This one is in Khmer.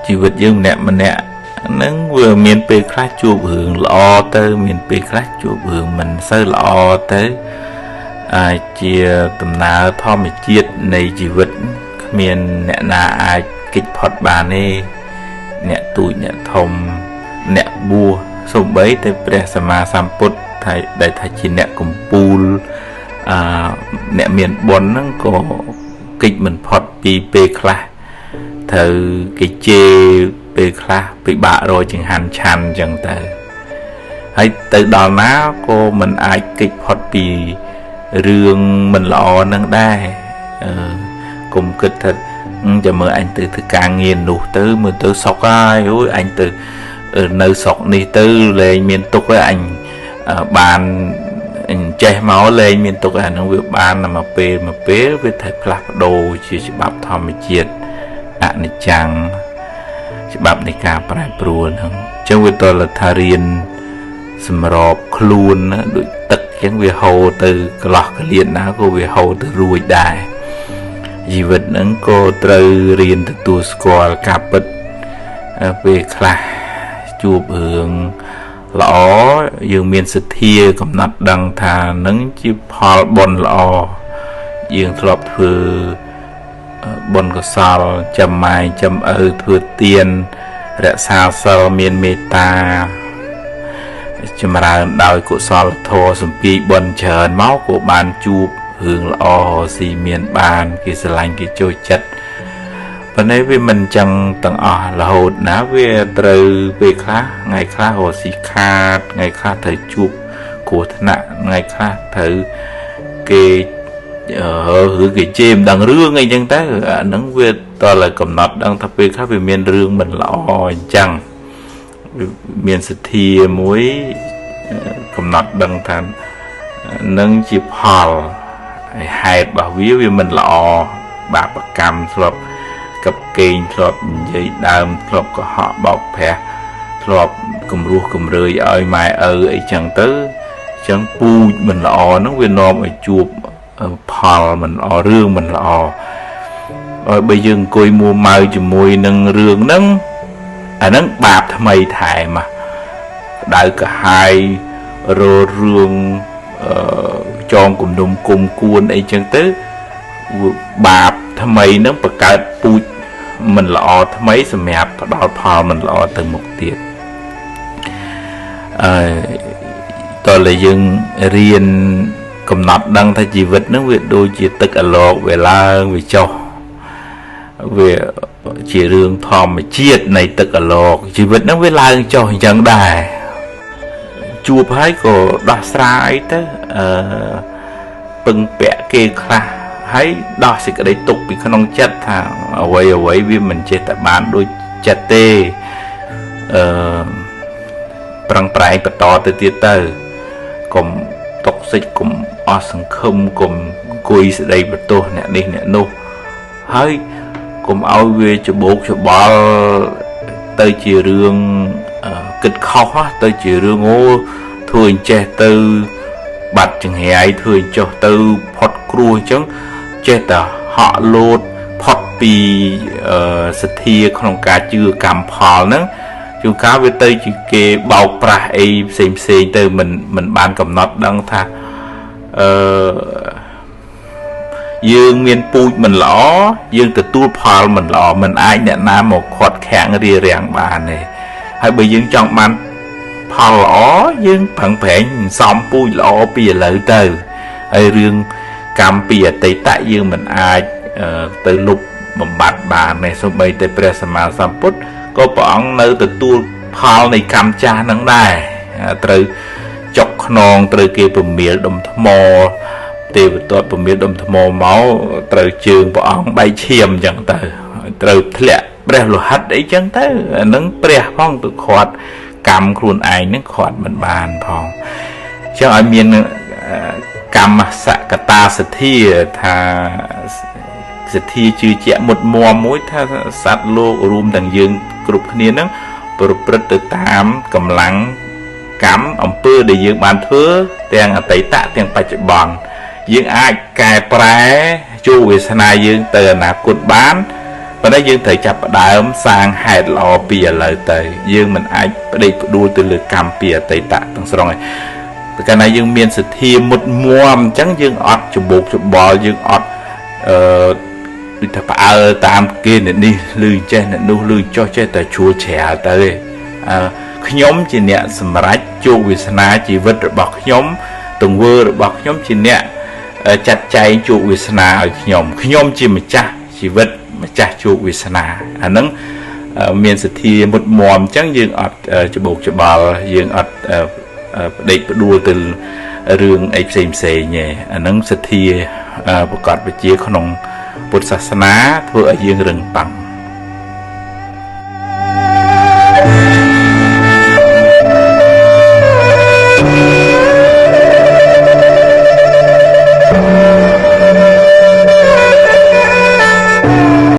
ជីវិតយើងម្នាក់ហ្នឹងវាមានពេលខ្លះជួបរឿងល្អទៅមានពេលខ្លះជួបរឿងមិនសូវល្អទៅអាចជាដំណើរធម្មជាតិនៃជីវិតគ្មានអ្នកណាអាចគេចផុតបានទេអ្នកទូចអ្នកធំអ្នកបួសសូម្បីតែព្រះសម្មាសម្ពុទ្ធដែលថាជាអ្នកកំពូលអ្នកមានបុណ្យហ្នឹងក៏គេចមិនផុតពីពេលខ្លះត្រូវគេជេរពេលខ្លះពិបាករកចង្ហាន់ឆាន់អញ្ចឹងទៅហើយទៅដល់ណាក៏មិនអាចគេចផុតពីរឿងមិនល្អនឹងដែរកុំគិតថាចាំមើលអញទៅធ្វើការងារនោះទៅមើលទៅសុកហើយអូយអញទៅនៅស្រុកនេះទៅលែងមានទុកហើយអញបានចេះមកលែងមានទុកអានឹងវាបានមកពេលវាត្រូវផ្លាស់ប្ដូរជាច្បាប់ធម្មជាតិអនិច្ចំច្បាប់នៃការប្រែប្រួលហ្នឹងអញ្ចឹងវាតលថារៀនសម្របខ្លួនដូចទឹកអញ្ចឹងវាហូរទៅកន្លោះកលៀនណាក៏វាហូរទៅរួចដែរជីវិតហ្នឹងក៏ត្រូវរៀនទទួលស្គាល់ការពិតពេលខ្លះជួបរឿងល្អយើងមានសទ្ធាកំណត់ដឹងថានឹងជាផលបុណ្យល្អយើងធ្លាប់ធ្វើបុណ្យកុសលចាំម៉ែចាំឪធ្វើទានរក្សាសិលមានមេត្តាចម្រើនដោយកុសលធម៌សំពីបុណ្យច្រើនមកក៏បានជួបរឿងល្អស៊ីមានបានគេស្រឡាញ់គេចូលចិត្តប៉ុន្តែវាមិនចឹងទាំងអស់រហូតណាវាត្រូវពេលខ្លះថ្ងៃខ្លះរស់ស៊ីខាតថ្ងៃខ្លះត្រូវជួបគ្រោះថ្នាក់ថ្ងៃខ្លះត្រូវគេឬគេជេរមិនដឹងរឿងអីចឹងទៅអាហ្នឹងវាតតែកំណត់ដឹងថាពេលខ្លះវាមានរឿងមិនល្អអញ្ចឹងមានសទ្ធាមួយកំណត់ដឹងថានឹងជាផលហើយហេតុរបស់វាមិនល្អបាបកម្មធ្លាប់កັບកេងធ្លាប់និយាយដើមធ្លាប់កុហកបោកប្រាស់ធ្លាប់គំរោះគំរើយឲ្យម៉ែឪអីចឹងទៅអញ្ចឹងពូជមិនល្អហ្នឹងវានាំឲ្យជួបផលមិនល្អរឿងមិនល្អហើយបើយើងអង្គុយមួម៉ៅជាមួយនឹងរឿងហ្នឹងអាហ្នឹងបាបថ្មីថែមដៅកាហាយររឿងចងគំនុំគុំគួនអីចឹងទៅបាបថ្មីហ្នឹងបង្កើតពូជមិនល្អថ្មីសម្រាប់ផ្ដល់ផលមិនល្អទៅមុខទៀតតើយើងរៀនកំណត់ដឹងថាជីវិតហ្នឹងវាដូចជាទឹកអាឡកវាឡើងវាចុះវាជារឿងធម្មជាតិនៃទឹកអាឡកជីវិតហ្នឹងវាឡើងចុះអញ្ចឹងដែរជួបហើយក៏ដោះស្រាយទៅពឹងពាក់គេខ្លះហើយដោះសេចក្តីទុកពីក្នុងចិត្តថាអ្វីវាមិនចេះតែបានដូចចិត្តទេប្រឹងប្រែងបន្តទៅទៀតទៅកុំតុកសិចកុំអស់សង្ឃឹមកុំអង្គុយស្ដីបន្ទោសអ្នកនេះអ្នកនោះហើយកុំឲ្យវាច្បោកច្បល់ទៅជារឿងគិតខុសទៅជារឿងធ្វើអញ្ចេះទៅបាត់ចង្រៃធ្វើអញ្ចោះទៅផុតគ្រោះអញ្ចឹងចេះតែហក់លោតផុតពីសទ្ធាក្នុងការជឿកម្មផលហ្នឹងជួនកាលវាទៅជាគេបោកប្រាស់អីផ្សេងទៅមិនបានកំណត់ដឹងថាយើងមានពូជមិនល្អយើងទទួលផលមិនល្អមិនអាចអ្នកណាមកខាត់ខាំងរារាំងបានទេហើយបើយើងចង់បានផលល្អយើងប្រឹងប្រែងសំពូជល្អពីឥឡូវទៅហើយរឿងកម្មពីអតីតយើងមិនអាចទៅលុបបំបត្តិបានទេសូម្បីតែព្រះសម្មាសម្ពុទ្ធក៏ព្រះអង្គនៅទទួលផលនៃកម្មចាស់ហ្នឹងដែរត្រូវចុកខ្នងត្រូវគេពមៀលដុំថ្មទេវទត្តពមៀលដុំថ្មមកត្រូវជើងព្រះអង្គបែកឈាមអញ្ចឹងទៅត្រូវធ្លាក់ព្រះលោហិតអីចឹងទៅអានឹងព្រះផងទៅខាត់កម្មខ្លួនឯងហ្នឹងខាត់មិនបានផងអញ្ចឹងឲ្យមានកម្មសកតាសទ្ធាថាសទ្ធាជឿជាក់មុតមមមួយថាសត្វលោករួមទាំងយើងគ្រប់គ្នាហ្នឹងប្រព្រឹត្តទៅតាមកម្លាំងកម្មអំពើដែលយើងបានធ្វើទាំងអតីតទាំងបច្ចុប្បន្ន យើងអាចកែប្រែជួបវាសនាយើងទៅអនាគតបានប៉ុន្តែយើងត្រូវចាប់ផ្ដើមសាងហេតុល្អពីឥឡូវទៅយើងមិនអាចផ្ដេកផ្ដួលទៅលើកម្មពីអតីតទាំងស្រុងឯងតែកាលណាយើងមានសទ្ធាមុតមមអញ្ចឹងយើងអត់ច្បោកច្បល់យើងអត់ដូចថាផ្អើលតាមគេអ្នកនេះឮចេះអ្នកនោះឮចោះចេះតែជួលច្រាលទៅឯងខ្ញុំជាអ្នកសម្រេចជោគវាសនាជីវិតរបស់ខ្ញុំទង្វើរបស់ខ្ញុំជាអ្នកចាត់ចែងជោគវាសនាឲ្យខ្ញុំជាម្ចាស់ជីវិតម្ចាស់ជោគវាសនាអាហ្នឹងមានសទ្ធាមុតមមអញ្ចឹងយើងអត់ច្បោកច្បល់យើងអត់ផ្ដេកផ្ដួលទៅរឿងអីផ្សេងទេអាហ្នឹងសទ្ធាប្រកបវិជ្ជាក្នុងពុទ្ធសាសនាធ្វើឲ្យយើងរឹងប៉ឹង